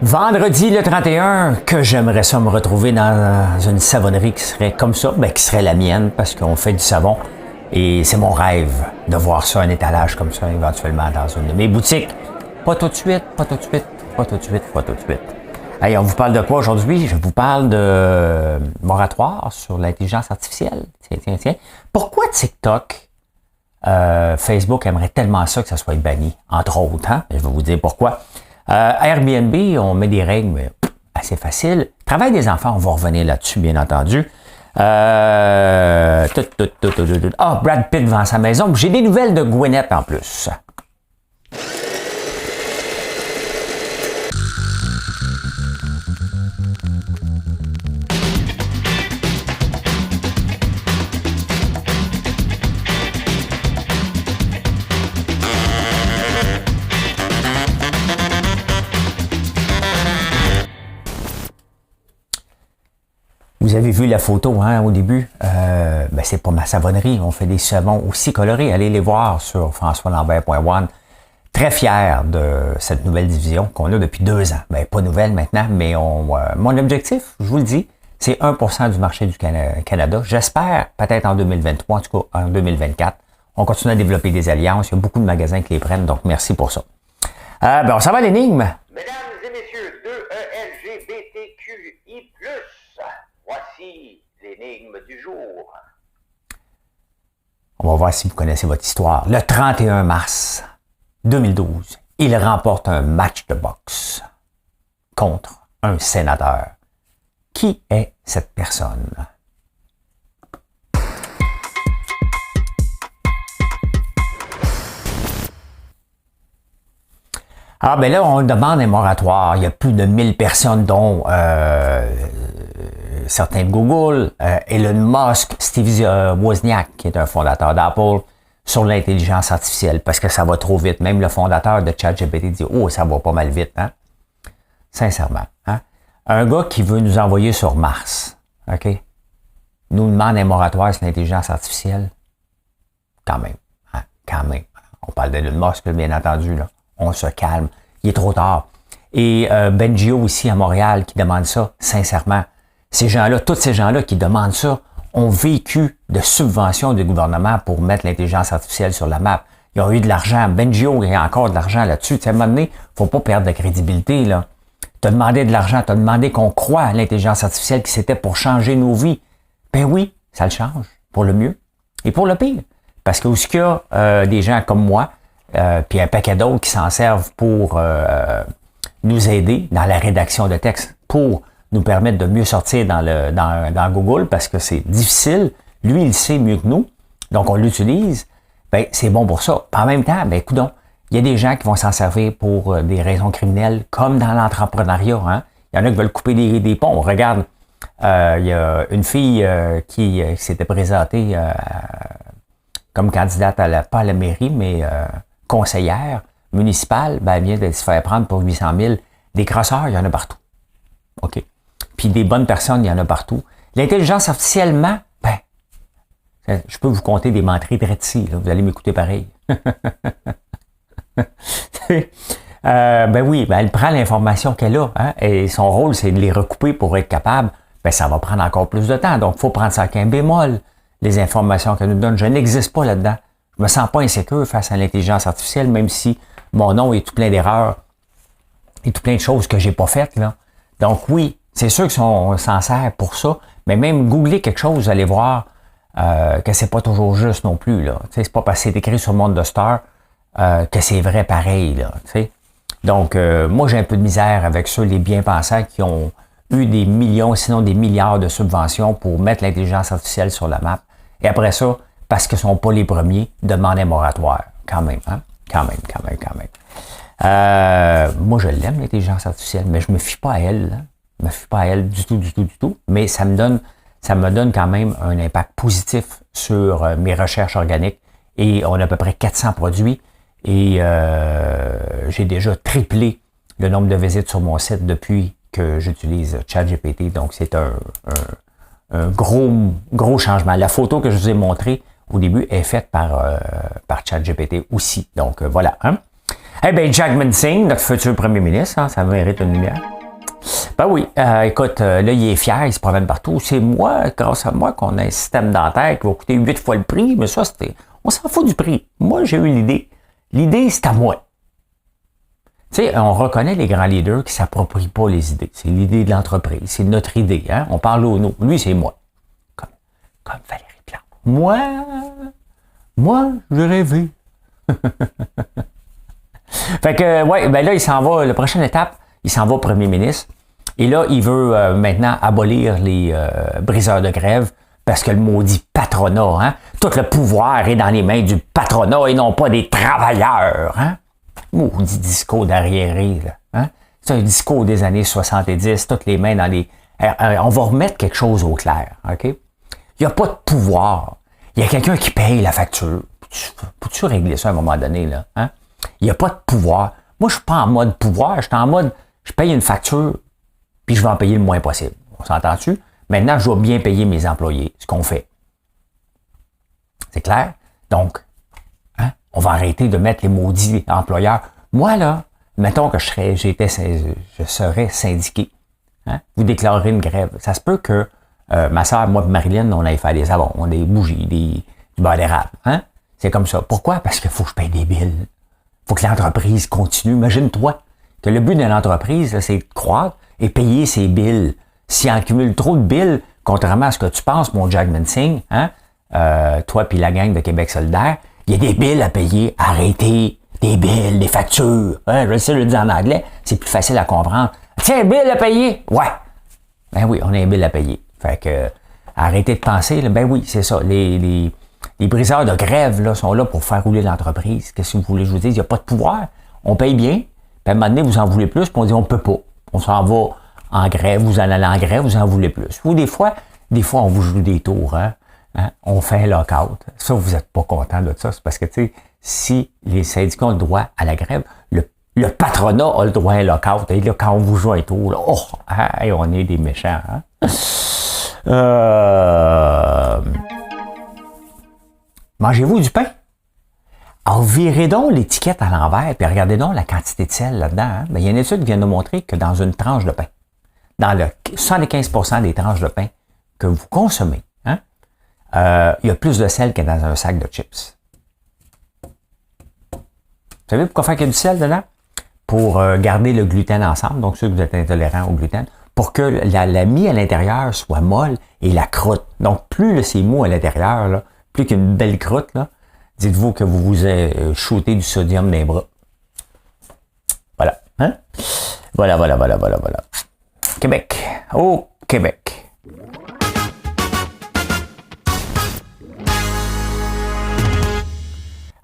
Vendredi le 31, que j'aimerais ça me retrouver dans une savonnerie qui serait comme ça, ben qui serait la mienne, parce qu'on fait du savon. Et c'est mon rêve de voir ça, un étalage comme ça, éventuellement dans une de mes boutiques. Pas tout de suite, pas tout de suite, pas tout de suite, pas tout de suite. Hey, on vous parle de quoi aujourd'hui? Je vous parle de moratoire sur l'intelligence artificielle. Tiens. Pourquoi TikTok, Facebook aimerait tellement ça que ça soit banni, entre autres, hein? Je vais vous dire pourquoi. Airbnb, on met des règles mais assez faciles. Travail des enfants, on va revenir là-dessus, bien entendu. Brad Pitt vend sa maison. J'ai des nouvelles de Gwyneth en plus. Vous avez vu la photo au début, c'est pas ma savonnerie, on fait des savons aussi colorés, allez les voir sur françoislambert.one. Très fier de cette nouvelle division qu'on a depuis 2 ans. Pas nouvelle maintenant, mais mon objectif, je vous le dis, c'est 1% du marché du Canada. J'espère, peut-être en 2023, en tout cas en 2024. On continue à développer des alliances, il y a beaucoup de magasins qui les prennent, donc merci pour ça. On s'en va à l'énigme. Mesdames et messieurs, 2LGBTQI+, voici l'énigme du jour. On va voir si vous connaissez votre histoire. Le 31 mars 2012, il remporte un match de boxe contre un sénateur. Qui est cette personne? Là, on demande un moratoire. Il y a plus de 1000 personnes, dont certains de Google, Elon Musk, Steve Wozniak, qui est un fondateur d'Apple, sur l'intelligence artificielle, parce que ça va trop vite. Même le fondateur de ChatGPT dit « Oh, ça va pas mal vite. » Sincèrement. Un gars qui veut nous envoyer sur Mars, OK? Nous demande un moratoire sur l'intelligence artificielle. Quand même. Quand même. On parle d'Elon Musk, bien entendu, là. On se calme. Il est trop tard. Et Bengio ici à Montréal qui demande ça, sincèrement. Ces gens-là, tous ces gens-là qui demandent ça, ont vécu de subventions du gouvernement pour mettre l'intelligence artificielle sur la map. Ils ont eu de l'argent. Bengio, il y a encore de l'argent là-dessus. Tu sais, à un moment donné, faut pas perdre de crédibilité, là. T'as demandé de l'argent, t'as demandé qu'on croie à l'intelligence artificielle, qui c'était pour changer nos vies. Ben oui, ça le change. Pour le mieux et pour le pire. Parce que où est-ce qu'il y a des gens comme moi, puis un paquet d'autres qui s'en servent pour nous aider dans la rédaction de texte, pour nous permettre de mieux sortir dans Google, parce que c'est difficile. Lui, il sait mieux que nous, donc on l'utilise. C'est bon pour ça. Puis en même temps, coudonc, il y a des gens qui vont s'en servir pour des raisons criminelles, comme dans l'entrepreneuriat. Il y en a qui veulent couper des ponts. Regarde, il y a une fille qui s'était présentée comme candidate pas à la mairie, mais conseillère municipale, elle vient de se faire prendre pour 800 000. Des crosseurs, il y en a partout. OK? Puis des bonnes personnes, il y en a partout. L'intelligence artificiellement, je peux vous compter des menteries de ici, là. Vous allez m'écouter pareil. Elle prend l'information qu'elle a, et son rôle, c'est de les recouper pour être capable. Ça va prendre encore plus de temps. Donc, il faut prendre ça avec un bémol. Les informations qu'elle nous donne, je n'existe pas là-dedans. Je me sens pas insécure face à l'intelligence artificielle, même si mon nom est tout plein d'erreurs et tout plein de choses que j'ai pas faites, là. Donc oui, c'est sûr qu'on s'en sert pour ça, mais même googler quelque chose, vous allez voir que c'est pas toujours juste non plus, là. C'est pas parce que c'est écrit sur Monde de Star que c'est vrai pareil, là. Donc moi j'ai un peu de misère avec ceux, les bien-pensants qui ont eu des millions, sinon des milliards de subventions pour mettre l'intelligence artificielle sur la map. Et après ça, parce qu'ils ne sont pas les premiers, demander un moratoire. Quand même. Moi, je l'aime, l'intelligence artificielle, mais je me fie pas à elle. Là. Je me fie pas à elle du tout. Mais ça me donne quand même un impact positif sur mes recherches organiques. Et on a à peu près 400 produits. Et j'ai déjà triplé le nombre de visites sur mon site depuis que j'utilise ChatGPT. Donc, c'est un gros changement. La photo que je vous ai montrée au début est faite par ChatGPT aussi. Donc, voilà. Eh bien, Jagmeet Singh, notre futur premier ministre, ça mérite une lumière. Ben oui, écoute, là, il est fier, il se promène partout. C'est moi, grâce à moi, qu'on a un système dentaire qui va coûter 8 fois le prix, mais ça, c'était. On s'en fout du prix. Moi, j'ai eu l'idée. L'idée, c'est à moi. Tu sais, on reconnaît les grands leaders qui ne s'approprient pas les idées. C'est l'idée de l'entreprise. C'est notre idée. Hein? On parle au nom. Lui, c'est moi. Comme Valérie Plante. Moi, j'ai rêvé. Fait que, ouais, ben là, il s'en va, la prochaine étape, il s'en va premier ministre. Et là, il veut maintenant abolir les briseurs de grève parce que le maudit patronat, hein, tout le pouvoir est dans les mains du patronat et non pas des travailleurs. Hein? Maudit discours d'arriéré, là. Hein? C'est un discours des années 70, toutes les mains dans les... on va remettre quelque chose au clair, OK? Il n'y a pas de pouvoir. Il y a quelqu'un qui paye la facture. Peux-tu régler ça à un moment donné, là? Hein? Il n'y a pas de pouvoir. Moi, je ne suis pas en mode pouvoir, je suis en mode, je paye une facture, puis je vais en payer le moins possible. On s'entend-tu? Maintenant, je dois bien payer mes employés, ce qu'on fait. C'est clair? Donc, hein, on va arrêter de mettre les maudits employeurs. Moi, là, mettons que je serais syndiqué. Hein? Vous déclarez une grève. Ça se peut que ma soeur, moi et Marilyn, on aille faire des savons, des bougies, du beurre d'érable. Hein? C'est comme ça. Pourquoi? Parce qu'il faut que je paye des billes. Il faut que l'entreprise continue. Imagine-toi que le but de l'entreprise, c'est de croître et payer ses billes. Si on accumule trop de billes, contrairement à ce que tu penses, mon Jack Singh, hein, toi puis la gang de Québec solidaire, il y a des billes à payer. Arrêtez. Des billes, des factures. Hein, je sais le dire en anglais, c'est plus facile à comprendre. Tiens, un bill à payer? Ouais. Ben oui, on a un bill à payer. Fait que, arrêtez de penser, là, ben oui, c'est ça. Les briseurs de grève là, sont là pour faire rouler l'entreprise. Qu'est-ce que vous voulez que je vous dise? Il n'y a pas de pouvoir. On paye bien. Puis à un moment donné, vous en voulez plus, puis on dit on peut pas. On s'en va en grève, vous en allez en grève, vous en voulez plus. Ou des fois, on vous joue des tours. Hein? On fait un lock-out. Ça, vous n'êtes pas content de ça. C'est parce que, tu sais, si les syndicats ont le droit à la grève, le patronat a le droit à un lock-out. Et là, quand on vous joue un tour, là, on est des méchants. Hein? Mangez-vous du pain? Alors, virez donc l'étiquette à l'envers, puis regardez donc la quantité de sel là-dedans. Hein? Bien, il y a une étude qui vient nous montrer que dans une tranche de pain, dans le 75% des tranches de pain que vous consommez, hein, il y a plus de sel que dans un sac de chips. Vous savez pourquoi faire qu'il y a du sel dedans? Pour garder le gluten ensemble, donc ceux que vous êtes intolérants au gluten, pour que la mie à l'intérieur soit molle et la croûte. Donc, plus là, c'est mou à l'intérieur, là, plus qu'une belle croûte, là, dites-vous que vous vous shootez du sodium dans les bras. Voilà. Hein? Voilà. Québec. Au Québec.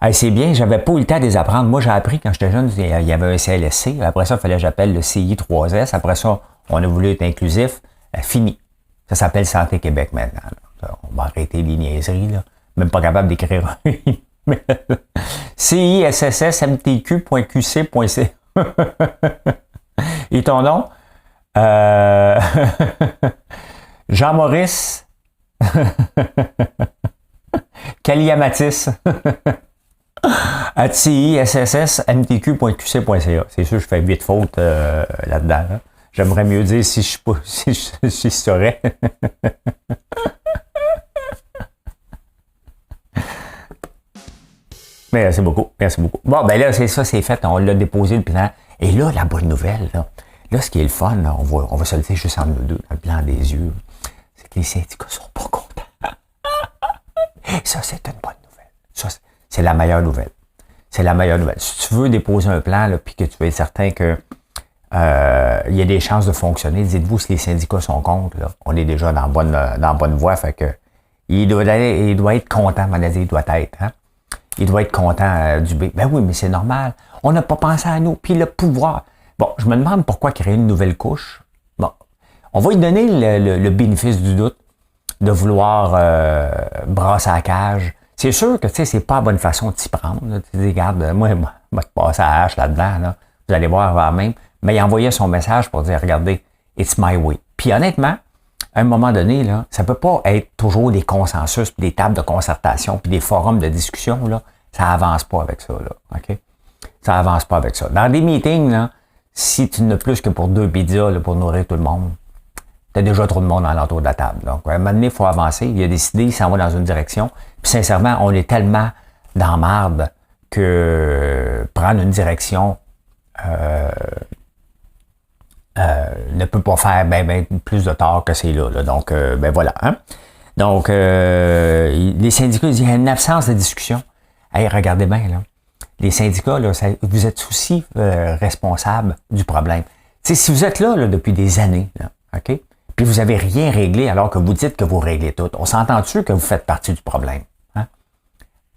Hey, c'est bien, j'avais pas eu le temps de les apprendre. Moi, j'ai appris quand j'étais jeune, il y avait un CLSC. Après ça, il fallait que j'appelle le CI3S. Après ça, on a voulu être inclusif. Fini. Ça s'appelle Santé Québec maintenant. Là. On va arrêter les niaiseries. Là. Même pas capable d'écrire un CISSSMTQ.QC.C. Et ton nom? Jean-Maurice Kaliamatis. CISSMTQ.QC.ca. C'est sûr, je fais 8 fautes là-dedans. Là. J'aimerais mieux dire si je saurais. Merci beaucoup. Bon, ben là, c'est ça, c'est fait. On l'a déposé, le plan. Et là, la bonne nouvelle, là ce qui est le fun, là, on va se le dire juste entre nous deux, dans le blanc des yeux, c'est que les syndicats sont pas contents. Ça, c'est une bonne nouvelle. Ça, c'est la meilleure nouvelle. C'est la meilleure nouvelle. Si tu veux déposer un plan, là, puis que tu veux être certain que il y a des chances de fonctionner, dites-vous si les syndicats sont contre, là, on est déjà dans bonne voie, fait que il doit être content, il doit être, hein? Il doit être content du B. Ben oui, mais c'est normal. On n'a pas pensé à nous. Puis le pouvoir. Bon, je me demande pourquoi créer une nouvelle couche. Bon, on va lui donner le bénéfice du doute de vouloir brasser à la cage. C'est sûr que, tu sais, c'est pas la bonne façon de s'y prendre. Là. Tu dis, regarde, moi, je vais te passer à la hache là-dedans. Là. Vous allez voir avant même. Mais il envoyait son message pour dire, regardez, it's my way. Puis honnêtement, à un moment donné, là, ça peut pas être toujours des consensus, puis des tables de concertation, puis des forums de discussion, là. Ça avance pas avec ça, là. OK? Ça avance pas avec ça. Dans des meetings, là, si tu n'as plus que pour 2 pizzas là, pour nourrir tout le monde, tu as déjà trop de monde à l'entour de la table. Donc, à un moment donné, il faut avancer. Il a décidé, il s'en va dans une direction. Puis sincèrement, on est tellement dans marde que prendre une direction ne peut pas faire ben plus de tort que c'est là. Donc, ben voilà. Hein? Donc, les syndicats, il y a une absence de discussion. Hey, regardez bien, là. Les syndicats, là, vous êtes aussi responsables du problème. T'sais, si vous êtes là, depuis des années, là, OK? Puis vous n'avez rien réglé alors que vous dites que vous réglez tout. On s'entend-tu que vous faites partie du problème? Hein?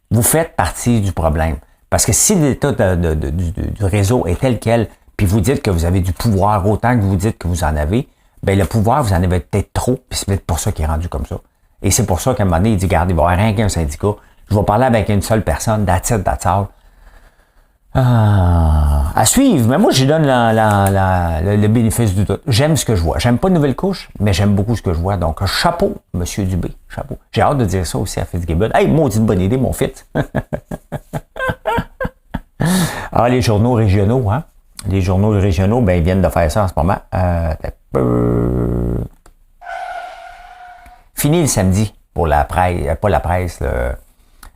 Vous faites partie du problème. Parce que si l'état du réseau est tel quel, puis vous dites que vous avez du pouvoir autant que vous dites que vous en avez, bien le pouvoir, vous en avez peut-être trop, puis c'est peut-être pour ça qu'il est rendu comme ça. Et c'est pour ça qu'à un moment donné, il dit, regarde, il va y avoir rien qu'un syndicat, je vais parler avec une seule personne, that's all. À suivre, mais moi, je donne le bénéfice du doute. J'aime ce que je vois. J'aime pas de nouvelles couches, mais j'aime beaucoup ce que je vois. Donc, chapeau, Monsieur Dubé, chapeau. J'ai hâte de dire ça aussi à Fitzgibbon. Hey, maudite bonne idée, mon Fitz. Ah, les journaux régionaux, hein? Les journaux régionaux, ben, ils viennent de faire ça en ce moment. Fini le samedi pour la presse, pas la presse,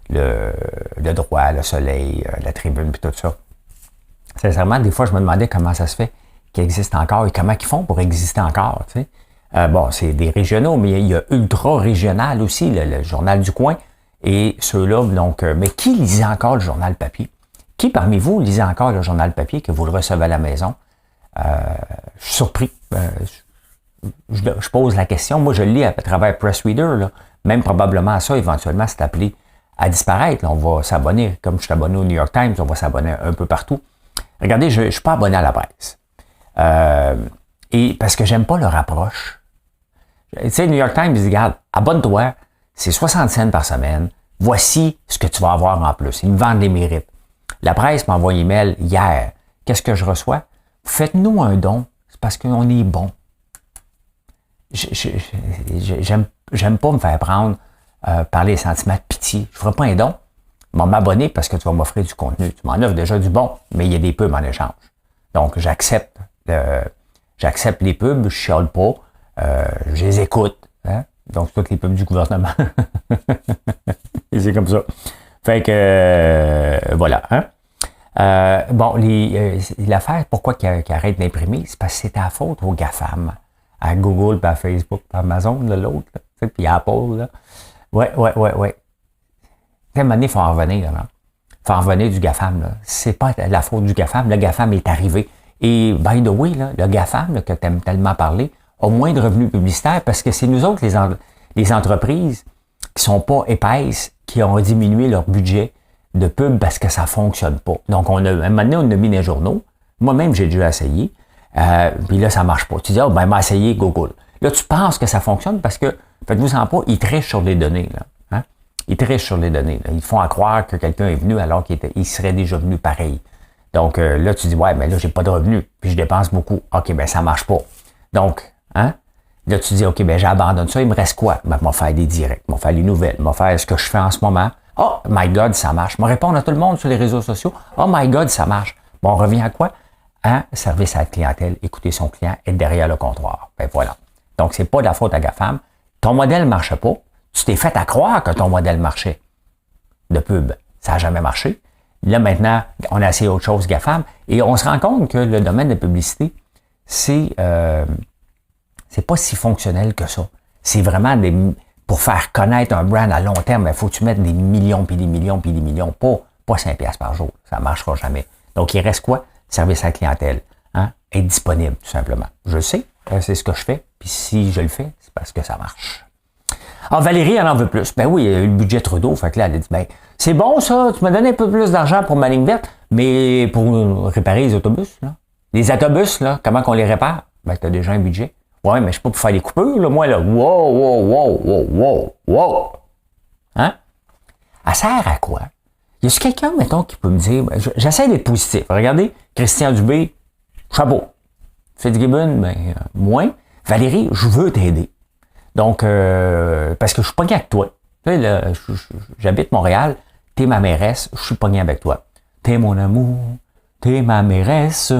le droit, le soleil, la tribune, puis tout ça. Sincèrement, des fois, je me demandais comment ça se fait qu'ils existent encore et comment ils font pour exister encore, tu sais. Bon, c'est des régionaux, mais il y a ultra régional aussi, le journal du coin, et ceux-là, donc, mais qui lisait encore le journal papier? Qui parmi vous lisait encore le journal papier que vous le recevez à la maison? Je suis surpris. Je pose la question. Moi, je le lis à travers Press Reader, là. Même probablement à ça, éventuellement, c'est appelé à disparaître. Là, on va s'abonner. Comme je suis abonné au New York Times, on va s'abonner un peu partout. Regardez, je ne suis pas abonné à la presse. Et parce que j'aime pas leur approche. Tu sais, New York Times, ils disent, regarde, abonne-toi, c'est 60 cents par semaine. Voici ce que tu vas avoir en plus. Ils me vendent les mérites. La presse m'a envoyé un email hier. Qu'est-ce que je reçois? Faites-nous un don. C'est parce qu'on est bon. J'aime pas me faire prendre par les sentiments de pitié. Je ne ferai pas un don. Je vais m'abonner parce que tu vas m'offrir du contenu. Tu m'en offres déjà du bon, mais il y a des pubs en échange. Donc, j'accepte les pubs, je chiale pas, je les écoute. Hein? Donc, c'est toutes les pubs du gouvernement. Et c'est comme ça. Fait que, voilà. Hein? Bon, l'affaire, pourquoi qu'ils arrêtent d'imprimer, c'est parce que c'est à faute aux GAFAM. À Google, puis à Facebook, puis à Amazon, l'autre, puis à Apple. Là. Ouais. À un moment donné, il faut en revenir. Il faut en revenir du GAFAM. Là. C'est pas la faute du GAFAM. Le GAFAM est arrivé. Et, by the way, là, le GAFAM, là, que tu aimes tellement parler, a moins de revenus publicitaires parce que c'est nous autres, les entreprises, qui sont pas épaisses, qui ont diminué leur budget de pub parce que ça fonctionne pas. Donc, à un moment donné, on a mis des journaux. Moi-même, j'ai déjà essayé. Puis là, ça marche pas. Tu dis, m'a essayé Google. Là, tu penses que ça fonctionne parce que, faites-vous-en pas, ils trichent sur les données, là. Hein? Ils trichent sur les données, là. Ils font à croire que quelqu'un est venu alors qu'il serait déjà venu pareil. Donc, là, tu dis, ouais, mais là, j'ai pas de revenus, puis je dépense beaucoup. OK, ben, ça marche pas. Donc, hein? Là, tu dis, OK, ben, j'abandonne ça. Il me reste quoi? Ben, je vais faire des directs, je vais faire les nouvelles, je vais faire ce que je fais en ce moment. Oh, my God, ça marche. Je vais répondre à tout le monde sur les réseaux sociaux. Oh, my God, ça marche. Bon, on revient à quoi? Service à la clientèle, écouter son client, être derrière le comptoir. Ben voilà. Donc, c'est pas de la faute à GAFAM. Ton modèle ne marchait pas. Tu t'es fait à croire que ton modèle marchait de pub. Ça n'a jamais marché. Là, maintenant, on a essayé autre chose, GAFAM, et on se rend compte que le domaine de publicité, c'est pas si fonctionnel que ça. C'est vraiment pour faire connaître un brand à long terme, il faut que tu mettes des millions, puis des millions, puis des millions, pas 5 piastres par jour. Ça ne marchera jamais. Donc, il reste quoi? Service à la clientèle, hein? Être disponible, tout simplement. Je le sais, c'est ce que je fais, puis si je le fais, c'est parce que ça marche. Ah, Valérie, elle en veut plus. Ben oui, il y a eu le budget Trudeau, fait que là, elle a dit, ben, c'est bon ça, tu m'as donné un peu plus d'argent pour ma ligne verte, mais pour réparer les autobus, là. Les autobus, là, comment qu'on les répare? Ben, t'as déjà un budget. Ouais, mais je sais pas pour faire des coupures, là, moi, là. Wow. Hein? Elle sert à quoi? Y a-t-il quelqu'un, mettons, qui peut me dire, j'essaie d'être positif. Regardez, Christian Dubé, chapeau. Fitzgibbon, ben, moins. Valérie, je veux t'aider. Donc, parce que je suis pogné avec toi. Tu sais, là, j'habite Montréal, t'es ma mairesse, je suis pogné avec toi. T'es mon amour, t'es ma mairesse.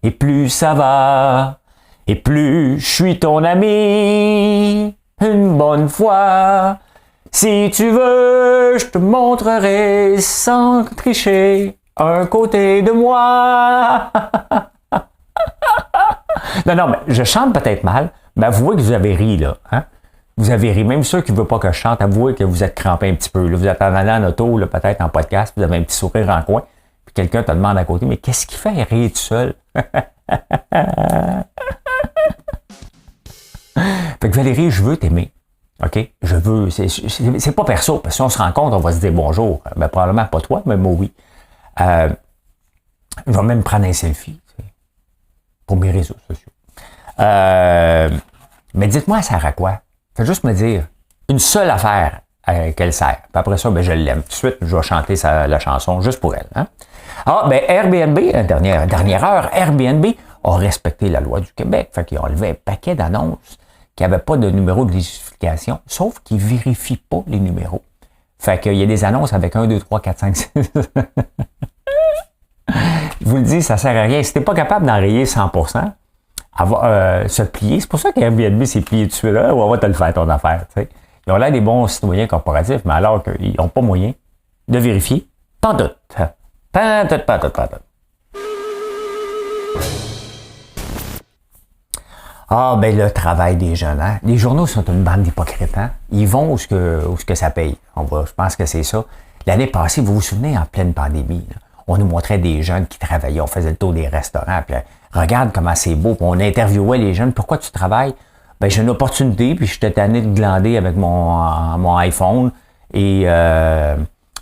et plus ça va, et plus je suis ton ami, une bonne fois. Si tu veux, je te montrerai sans tricher un côté de moi. Non, mais je chante peut-être mal, mais avouez que vous avez ri, là. Hein? Vous avez ri. Même ceux qui ne veulent pas que je chante, avouez que vous êtes crampés un petit peu. Là. Vous êtes en allant en auto, là, peut-être en podcast, vous avez un petit sourire en coin, puis quelqu'un te demande à côté, mais qu'est-ce qui fait rire tout seul? Fait que Valérie, je veux t'aimer. OK? Je veux. C'est pas perso, parce que si on se rencontre, on va se dire bonjour. Ben, probablement pas toi, mais moi, oui. Je vais même prendre un selfie pour mes réseaux sociaux. Mais dites-moi, elle sert à quoi? Faites juste me dire une seule affaire qu'elle sert. Puis après ça, ben, je l'aime. Tout de suite, je vais chanter la chanson juste pour elle. Hein? Ah, ben Airbnb, dernière heure, Airbnb a respecté la loi du Québec. Fait qu'ils ont enlevé un paquet d'annonces qui n'avaient pas de numéro de légification, sauf qu'ils ne vérifient pas les numéros. Fait qu'il y a des annonces avec 1, 2, 3, 4, 5, 6. Je vous le dis, ça ne sert à rien. Si tu n'es pas capable d'enrayer 100%, se plier, c'est pour ça qu'Airbnb s'est plié dessus là, on va te le faire ton affaire. T'sais. Ils ont l'air des bons citoyens corporatifs, mais alors qu'ils n'ont pas moyen de vérifier. Pas de doute. Pas de doute. Ah, ben le travail des jeunes. Hein? Les journaux sont une bande d'hypocrites. Hein? Ils vont où ce que ça paye. Je pense que c'est ça. L'année passée, vous vous souvenez, en pleine pandémie, là, on nous montrait des jeunes qui travaillaient. On faisait le tour des restaurants. Puis, regarde comment c'est beau. Puis on interviewait les jeunes. Pourquoi tu travailles? Ben, j'ai une opportunité. Puis j'étais tanné de glander avec mon iPhone. Et ben,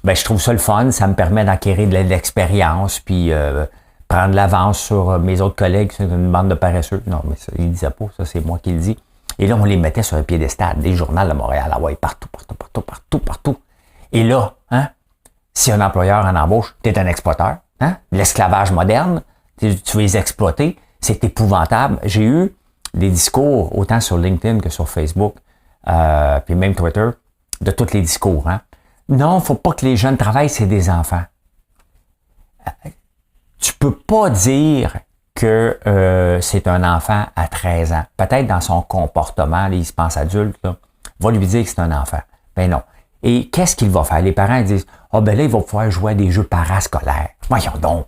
je trouve ça le fun. Ça me permet d'acquérir de l'expérience. Puis prendre l'avance sur mes autres collègues. C'est une bande de paresseux. Non, mais ça, il ne disait pas. Ça, c'est moi qui le dis. Et là, on les mettait sur un piédestal. Des journaux de Montréal. Ah ouais, partout. Et là, hein? Si un employeur en embauche, tu es un exploiteur. Hein? L'esclavage moderne, tu veux les exploiter, c'est épouvantable. J'ai eu des discours, autant sur LinkedIn que sur Facebook, puis même Twitter, de tous les discours. Hein? Non, il ne faut pas que les jeunes travaillent, c'est des enfants. Tu peux pas dire que c'est un enfant à 13 ans. Peut-être dans son comportement, là, il se pense adulte, là, va lui dire que c'est un enfant. Ben non. Et qu'est-ce qu'il va faire? Les parents disent, ben là, il va pouvoir jouer à des jeux parascolaires. Voyons donc.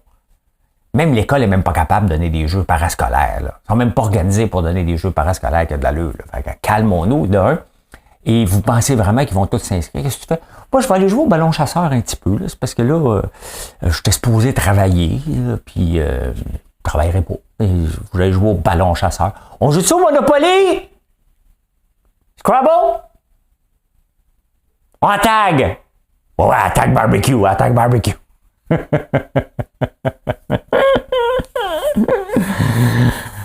Même l'école n'est même pas capable de donner des jeux parascolaires. Là. Ils sont même pas organisés pour donner des jeux parascolaires qui ont de l'allure. Fait que calmons-nous d'un. Et vous pensez vraiment qu'ils vont tous s'inscrire? Qu'est-ce que tu fais? Moi, je vais aller jouer au ballon chasseur un petit peu. Là. C'est parce que là, je suis supposé travailler, là, puis je travaillerai pas. Je voulais jouer au ballon chasseur. On joue-tu au Monopoly? Scrabble? On tag! Ouais, attaque barbecue.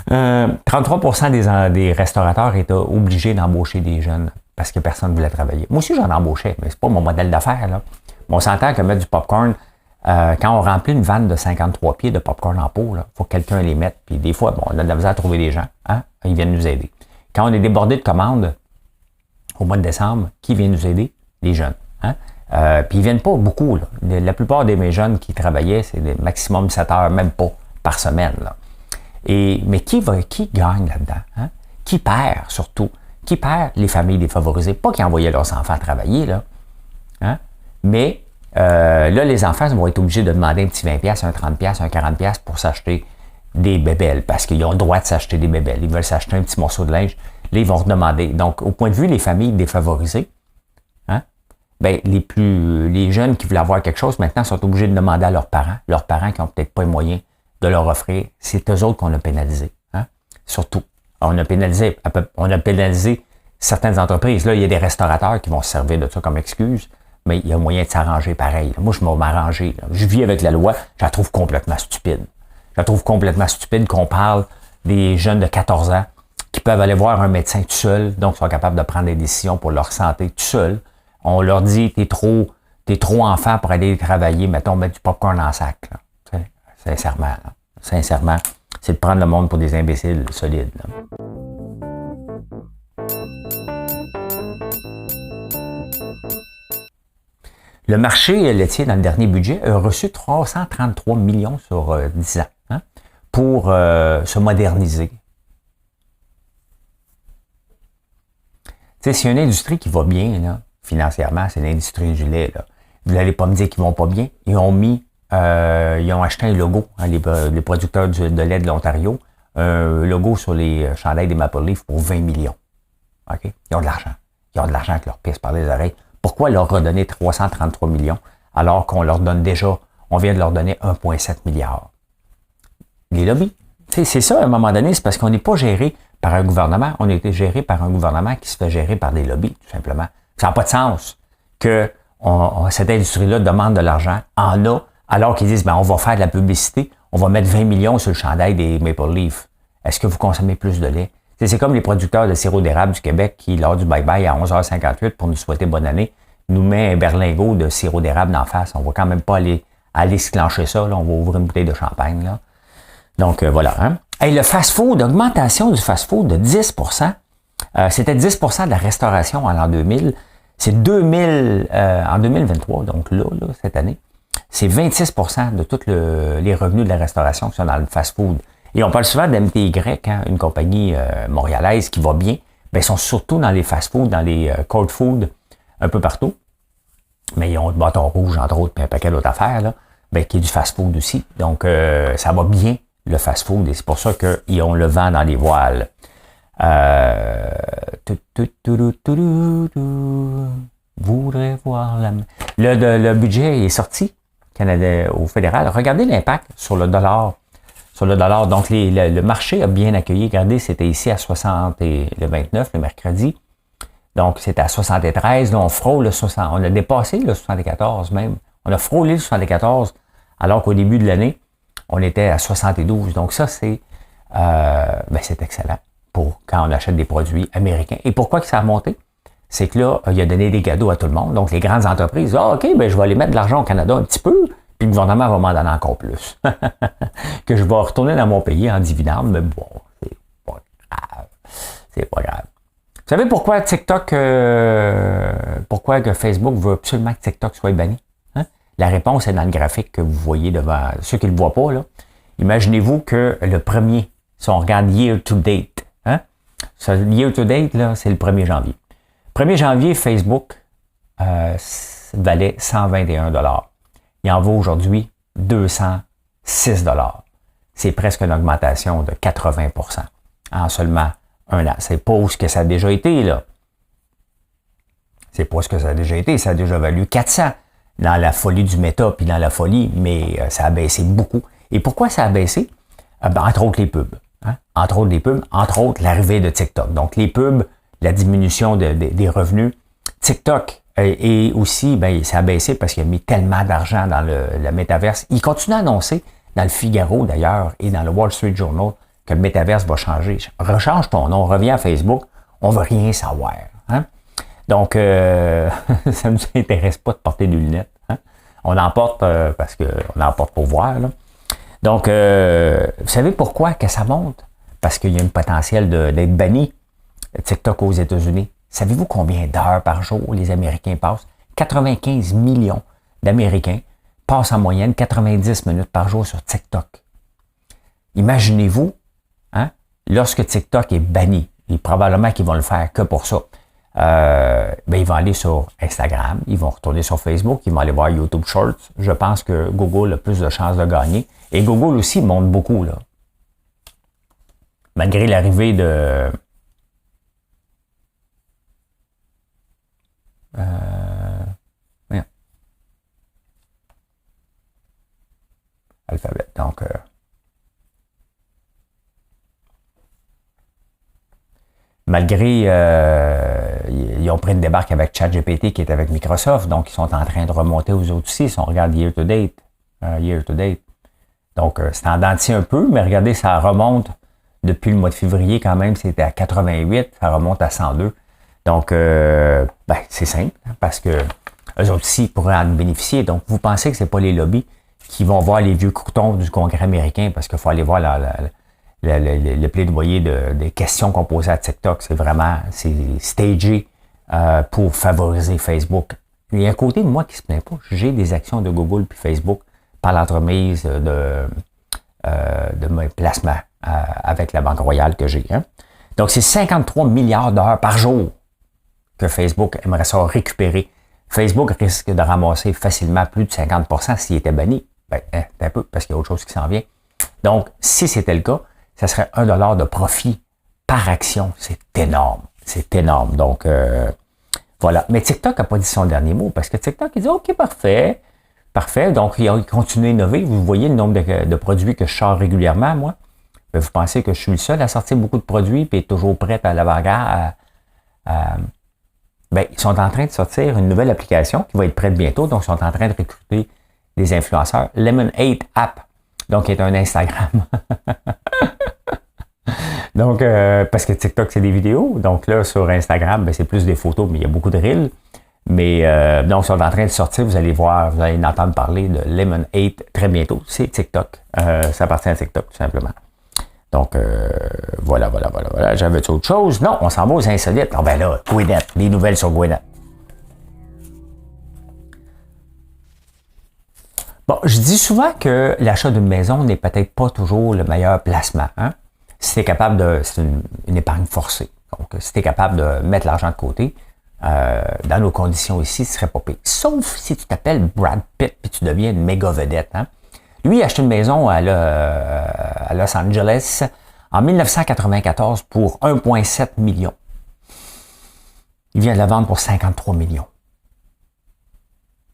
33% des restaurateurs étaient obligés d'embaucher des jeunes parce que personne ne voulait travailler. Moi aussi, j'en embauchais, mais c'est pas mon modèle d'affaires. Là. Mais on s'entend que mettre du popcorn, quand on remplit une vanne de 53 pieds de popcorn en pot, il faut que quelqu'un les mette. Puis des fois, on a de la misère à trouver des gens. Hein? Ils viennent nous aider. Quand on est débordé de commandes au mois de décembre, qui vient nous aider? Les jeunes. Hein? Puis ils viennent pas beaucoup. Là. La plupart de mes jeunes qui travaillaient, c'est des maximum 7 heures, même pas par semaine. Là. Mais qui gagne là-dedans? Hein? Qui perd surtout? Qui perd? Les familles défavorisées. Pas qui envoyaient leurs enfants travailler, là. Hein? Mais là, les enfants vont être obligés de demander un petit 20$, un 30$, un 40$ pour s'acheter des bébelles, parce qu'ils ont le droit de s'acheter des bébelles. Ils veulent s'acheter un petit morceau de linge. Là, ils vont redemander. Donc, au point de vue des familles défavorisées, hein, ben, les jeunes qui veulent avoir quelque chose, maintenant, sont obligés de demander à leurs parents qui n'ont peut-être pas les moyens de leur offrir. C'est eux autres qu'on a pénalisés. Hein? Surtout. On a pénalisé certaines entreprises. Là, il y a des restaurateurs qui vont se servir de ça comme excuse, mais il y a moyen de s'arranger pareil. Moi, je vais m'arranger. Je vis avec la loi, je la trouve complètement stupide. Je la trouve complètement stupide qu'on parle des jeunes de 14 ans qui peuvent aller voir un médecin tout seul, donc sont capables de prendre des décisions pour leur santé tout seul. On leur dit, t'es trop enfant pour aller travailler, mettons, mettre du popcorn en sac. Là. Sincèrement, c'est de prendre le monde pour des imbéciles solides. Là. Le marché laitier, dans le dernier budget, a reçu 333 millions sur 10 ans. Hein? pour se moderniser. Tu sais, s'il y a une industrie qui va bien, là, financièrement, c'est l'industrie du lait. Là. Vous n'allez pas me dire qu'ils vont pas bien. Ils ont acheté un logo, hein, les producteurs de lait de l'Ontario, un logo sur les chandails des Maple Leafs pour 20 millions. OK? Ils ont de l'argent. Ils ont de l'argent qui leur pisse par les oreilles. Pourquoi leur redonner 333 millions alors qu'on leur donne déjà, on vient de leur donner 1,7 milliard? Les lobbies. C'est ça, à un moment donné, c'est parce qu'on n'est pas géré par un gouvernement, on a été géré par un gouvernement qui se fait gérer par des lobbies, tout simplement. Ça n'a pas de sens que cette industrie-là demande de l'argent, en a, alors qu'ils disent, on va faire de la publicité, on va mettre 20 millions sur le chandail des Maple Leafs. Est-ce que vous consommez plus de lait? C'est comme les producteurs de sirop d'érable du Québec qui, lors du bye-bye à 11h58 pour nous souhaiter bonne année, nous met un berlingot de sirop d'érable d'en face. On va quand même pas aller se clencher ça, là. On va ouvrir une bouteille de champagne, là. Donc, voilà. Hein? Hey, le fast-food, augmentation du fast-food de 10%. C'était 10% de la restauration en l'an 2000. C'est en 2023, donc là, cette année, c'est 26% de tous les revenus de la restauration qui sont dans le fast-food. Et on parle souvent d'MTY, hein, une compagnie montréalaise qui va bien. Bien, ils sont surtout dans les fast-food, dans les cold food, un peu partout. Mais ils ont le bâton rouge, entre autres, puis un paquet d'autres affaires, là, bien, qui est du fast-food aussi. Donc, ça va bien, le fast-food, et c'est pour ça qu'ils ont le vent dans les voiles. Voudrais voir le budget est sorti Canada au fédéral. Regardez l'impact sur le dollar. Donc le marché a bien accueilli. Regardez, c'était ici à 60 et le 29, le mercredi. Donc c'était à 73. Là, on frôle le 60. On a dépassé le 74 même. On a frôlé le 74 alors qu'au début de l'année, on était à 72. Donc ça, c'est excellent pour quand on achète des produits américains. Et pourquoi que ça a monté? C'est que là, il a donné des cadeaux à tout le monde. Donc, les grandes entreprises, OK, je vais aller mettre de l'argent au Canada un petit peu, puis le gouvernement va m'en donner encore plus. Que je vais retourner dans mon pays en dividende, mais bon, c'est pas grave. C'est pas grave. Vous savez pourquoi TikTok, pourquoi que Facebook veut absolument que TikTok soit banni? Hein? La réponse est dans le graphique que vous voyez devant ceux qui ne le voient pas, là. Imaginez-vous que le premier, si on regarde year to date, hein? Ce year to date, là, c'est le 1er janvier. 1er janvier, Facebook valait 121 $. Il en vaut aujourd'hui 206 $. C'est presque une augmentation de 80% en seulement un an. C'est pas où ce que ça a déjà été, là. C'est pas ce que ça a déjà été. Ça a déjà valu 400 dans la folie du méta puis dans la folie, mais ça a baissé beaucoup. Et pourquoi ça a baissé? Entre autres, les pubs. Hein? Entre autres, l'arrivée de TikTok. Donc, les pubs, la diminution des revenus. TikTok et aussi, ça a baissé parce qu'il a mis tellement d'argent dans le métaverse. Il continue à annoncer dans le Figaro d'ailleurs et dans le Wall Street Journal que le métaverse va changer. Rechange ton nom, reviens à Facebook, on veut rien savoir. Hein? Donc, ça ne nous intéresse pas de porter des lunettes. Hein? On en porte parce qu'on en porte pour voir. Là. Donc, vous savez pourquoi que ça monte? Parce qu'il y a un potentiel d'être banni. TikTok aux États-Unis. Savez-vous combien d'heures par jour les Américains passent? 95 millions d'Américains passent en moyenne 90 minutes par jour sur TikTok. Imaginez-vous, hein, lorsque TikTok est banni, et probablement qu'ils vont le faire que pour ça, ils vont aller sur Instagram, ils vont retourner sur Facebook, ils vont aller voir YouTube Shorts. Je pense que Google a plus de chances de gagner. Et Google aussi monte beaucoup, là. Malgré l'arrivée de... Alphabet. Donc, malgré, ils ont pris une débarque avec ChatGPT qui est avec Microsoft, donc ils sont en train de remonter aux autres aussi. Si on regarde year to date. Donc, c'est en dents de scie un peu, mais regardez, ça remonte depuis le mois de février quand même, c'était à 88, ça remonte à 102. Donc, c'est simple, hein, parce que eux autres aussi pourraient en bénéficier. Donc, vous pensez que c'est pas les lobbies qui vont voir les vieux croutons du Congrès américain, parce qu'il faut aller voir le plaidoyer des questions qu'on posait à TikTok. C'est stagé pour favoriser Facebook. Il y a un côté de moi qui se plaint pas. J'ai des actions de Google puis Facebook par l'entremise de mes placements avec la Banque Royale que j'ai. Hein. Donc, c'est 53 milliards d'heures par jour que Facebook aimerait ça récupérer. Facebook risque de ramasser facilement plus de 50% s'il était banni. Ben, un peu, parce qu'il y a autre chose qui s'en vient. Donc, si c'était le cas, ça serait $1 de profit par action. C'est énorme. C'est énorme. Donc, voilà. Mais TikTok n'a pas dit son dernier mot, parce que TikTok, il dit, OK, parfait. Parfait. Donc, il continue à innover. Vous voyez le nombre de produits que je sors régulièrement, moi. Ben, vous pensez que je suis le seul à sortir beaucoup de produits et toujours prêt à l'avant-garde. Ben, ils sont en train de sortir une nouvelle application qui va être prête bientôt. Donc, ils sont en train de recruter des influenceurs. Lemonade App, donc, qui est un Instagram. Donc, parce que TikTok, c'est des vidéos. Donc là, sur Instagram, ben, c'est plus des photos, mais il y a beaucoup de reels. Mais donc, ils sont en train de sortir. Vous allez voir, vous allez en entendre parler de Lemonade très bientôt. C'est TikTok. Ça appartient à TikTok, tout simplement. Donc, voilà. J'avais autre chose? Non, on s'en va aux insolites. Ah ben là, Gwyneth, les nouvelles sur Gwyneth. Bon, je dis souvent que l'achat d'une maison n'est peut-être pas toujours le meilleur placement. Hein? Si tu es capable de... C'est une épargne forcée. Donc, si tu es capable de mettre l'argent de côté, dans nos conditions ici, ce serait pas pire. Sauf si tu t'appelles Brad Pitt et tu deviens une méga vedette. Hein? Lui, il a acheté une maison à Los Angeles en 1994 pour 1,7 million. Il vient de la vendre pour 53 millions.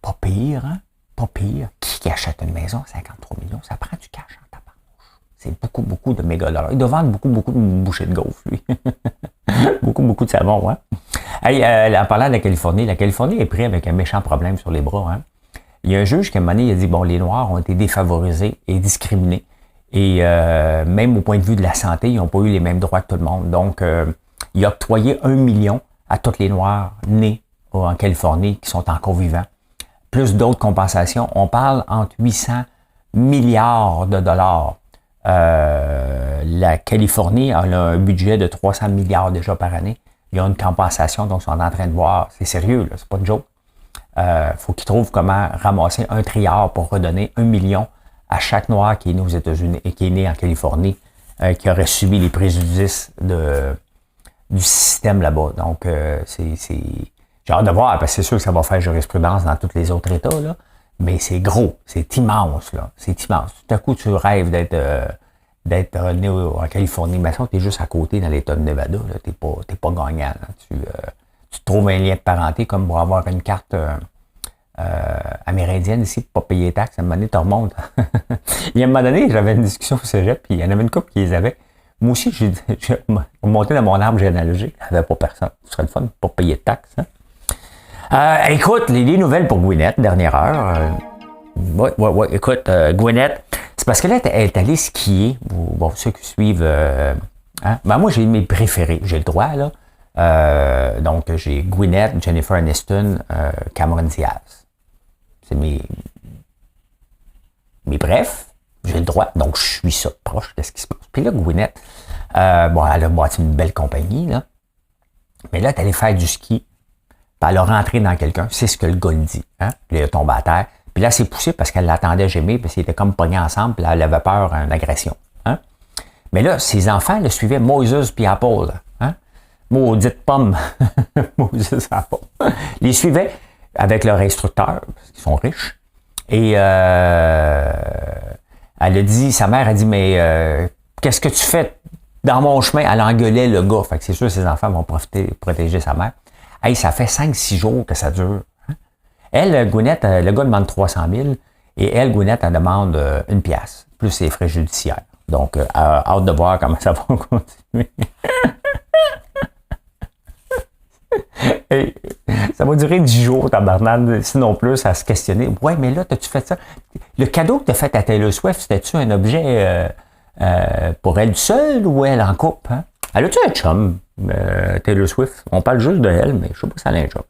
Pas pire, hein? Pas pire. Qui achète une maison à 53 millions? Ça prend du cash en tabarnouche. C'est beaucoup de méga dollars. Il doit vendre beaucoup de bouchées de gaufre, lui. beaucoup de savon, hein? Hey, en parlant de la Californie est prise avec un méchant problème sur les bras, hein? Il y a un juge qui, à un moment donné, il a dit, bon, les Noirs ont été défavorisés et discriminés. Et même au point de vue de la santé, ils n'ont pas eu les mêmes droits que tout le monde. Donc, il a octroyé 1 million à tous les Noirs nés en Californie qui sont encore vivants. Plus d'autres compensations. On parle entre 800 milliards de dollars. La Californie a un budget de 300 milliards déjà par année. Il y a une compensation, donc ils sont en train de voir. C'est sérieux, là, c'est pas une joke. Faut qu'ils trouvent comment ramasser 1 trilliard pour redonner 1 million à chaque Noir qui est né aux États-Unis et qui est né en Californie, qui aurait subi les préjudices du système là-bas. Donc, j'ai hâte de voir, parce que c'est sûr que ça va faire jurisprudence dans tous les autres États, là, mais c'est gros, c'est immense, là. C'est immense. Tout à coup, tu rêves d'être né en Californie, mais ça, t'es juste à côté dans l'État de Nevada, là. T'es pas gagnant, là. Tu trouves un lien de parenté comme pour avoir une carte amérindienne ici pour pas payer les taxes. À un moment donné, tu remontes. Il y a un moment donné, j'avais une discussion au cégep, puis il y en avait une couple qui les avait. Moi aussi, j'ai monté dans mon arbre généalogique. Il n'y avait pas personne. Ce serait le fun pour payer de taxes. Hein? Écoute, les nouvelles pour Gwyneth, dernière heure. Ouais. Écoute, Gwyneth, c'est parce que là, elle est allée skier. Bon, ceux qui suivent... hein? Ben, moi, j'ai mes préférés. J'ai le droit, là. Donc, j'ai Gwyneth, Jennifer Aniston, Cameron Diaz. C'est mes brefs, j'ai le droit, donc je suis ça proche de ce qui se passe. Puis là, Gwyneth, bon, elle a bâti une belle compagnie, là. Mais là, elle est allée faire du ski, puis elle a rentré dans quelqu'un, c'est ce que le gars le dit, hein. Puis là, il est tombé à terre. Puis là, elle s'est poussée parce qu'elle l'attendait gémir, puis ils étaient comme pognés ensemble, puis là, elle avait peur d'une agression, hein. Mais là, ses enfants le suivaient, Moses puis Apple, là, hein. Maudite pomme. Moses Apple. Les suivaient avec leur instructeur, parce qu'ils sont riches. Et elle a dit, sa mère a dit, mais qu'est-ce que tu fais dans mon chemin? Elle engueulait le gars. Fait que c'est sûr que ses enfants vont protéger sa mère. Hey, ça fait 5-6 jours que ça dure. Hein? Elle, Gwyneth, le gars demande 300 000 et elle, Gwyneth, elle demande 1 piastre, plus ses frais judiciaires. Donc, hâte de voir comment ça va continuer. Hey, ça va durer 10 jours, tabarnak, sinon plus, à se questionner. Ouais, mais là, t'as-tu fait ça? Le cadeau que t'as fait à Taylor Swift, c'était-tu un objet pour elle seule ou elle en couple? Hein? Elle a-tu un chum, Taylor Swift? On parle juste de elle, mais je sais pas si elle a un chum.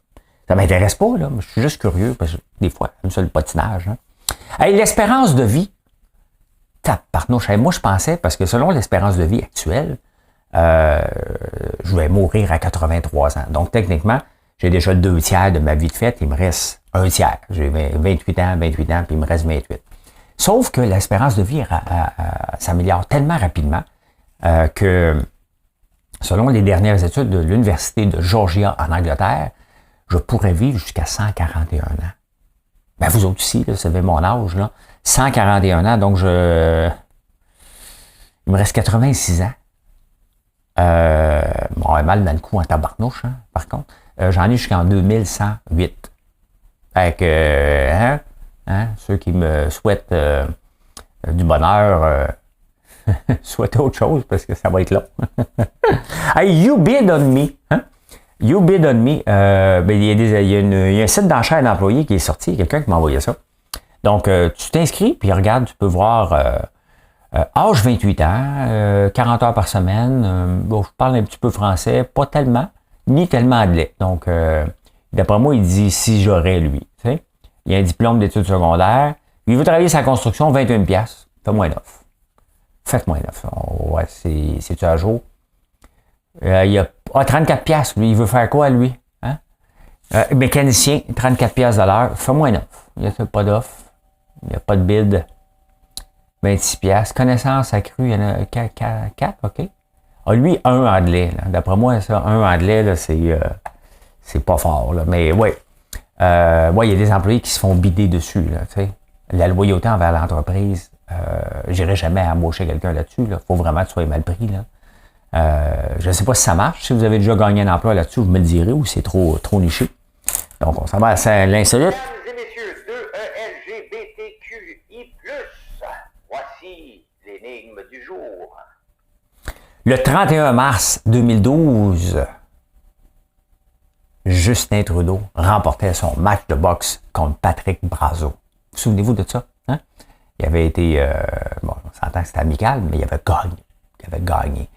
Ça m'intéresse pas, là. Je suis juste curieux, parce que des fois, j'aime ça le patinage. Hein? Hey, l'espérance de vie. Tabarnouche. Moi, je pensais, parce que selon l'espérance de vie actuelle, je vais mourir à 83 ans. Donc, techniquement, j'ai déjà le 2 tiers de ma vie de fête. Il me reste 1 tiers. J'ai 28 ans, puis il me reste 28. Sauf que l'espérance de vie s'améliore tellement rapidement que, selon les dernières études de l'Université de Georgia en Angleterre, je pourrais vivre jusqu'à 141 ans. Ben, vous autres aussi, là, vous savez mon âge, là. 141 ans, donc il me reste 86 ans. Bon, mal dans le cou en tabarnouche, hein, par contre. J'en ai jusqu'en 2108. Fait que, ceux qui me souhaitent du bonheur, souhaitez autre chose parce que ça va être long. Hey, you bid on me. Hein? You bid on me. Ben, il y a un site d'enchères d'employés qui est sorti. Il y a quelqu'un qui m'a envoyé ça. Donc, tu t'inscris, puis regarde, tu peux voir âge 28 ans, 40 heures par semaine. Bon, je parle un petit peu français, pas tellement, ni tellement anglais. Donc, d'après moi, il dit si j'aurais, lui. Tu sais? Il y a un diplôme d'études secondaires. Il veut travailler sa construction, 21 piastres. Fais-moi une offre. Faites-moi une offre. Ouais, c'est-tu à jour? Il y a 34 piastres, lui. Il veut faire quoi, lui? Hein? Mécanicien, 34 piastres de l'heure. Fais-moi une offre. Il n'y a pas d'offre. Il n'y a pas de bid. 26 piastres. Connaissance accrue, il y en a 4, OK? Ah, lui, un anglais. Là. D'après moi, ça, un anglais, là, c'est pas fort. Là. Mais oui, il y a des employés qui se font bider dessus. Là, la loyauté envers l'entreprise, j'irai jamais embaucher quelqu'un là-dessus. Il faut vraiment que tu sois mal pris. Là. Je ne sais pas si ça marche. Si vous avez déjà gagné un emploi là-dessus, vous me le direz ou c'est trop niché. Donc, on s'en va à l'insolite. Mesdames et messieurs de LGBTQI+, voici l'énigme du jour. Le 31 mars 2012, Justin Trudeau remportait son match de boxe contre Patrick Brazeau. Souvenez-vous de ça? Hein? Il avait été, bon, on s'entend que c'était amical, mais il avait gagné. Il avait gagné.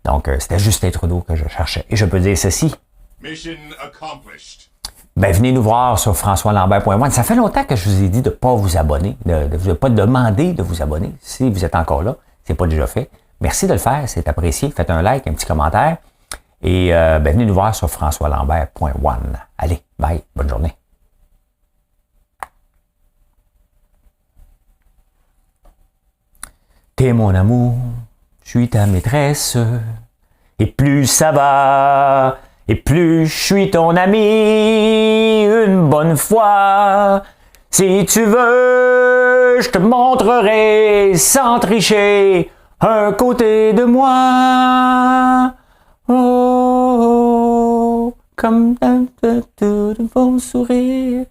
Donc, c'était Justin Trudeau que je cherchais. Et je peux dire ceci. Mission accomplished. Ben, venez nous voir sur françoislambert.one. Ça fait longtemps que je vous ai dit de ne pas vous abonner, de ne pas demander de vous abonner. Si vous êtes encore là, c'est pas déjà fait. Merci de le faire, c'est apprécié. Faites un like, un petit commentaire. Et venez nous voir sur françoislambert.one. Allez, bye, bonne journée. T'es mon amour, je suis ta maîtresse. Et plus ça va, et plus je suis ton ami. Une bonne fois, si tu veux, je te montrerai sans tricher un côté de moi. Oh, comme un bon sourire.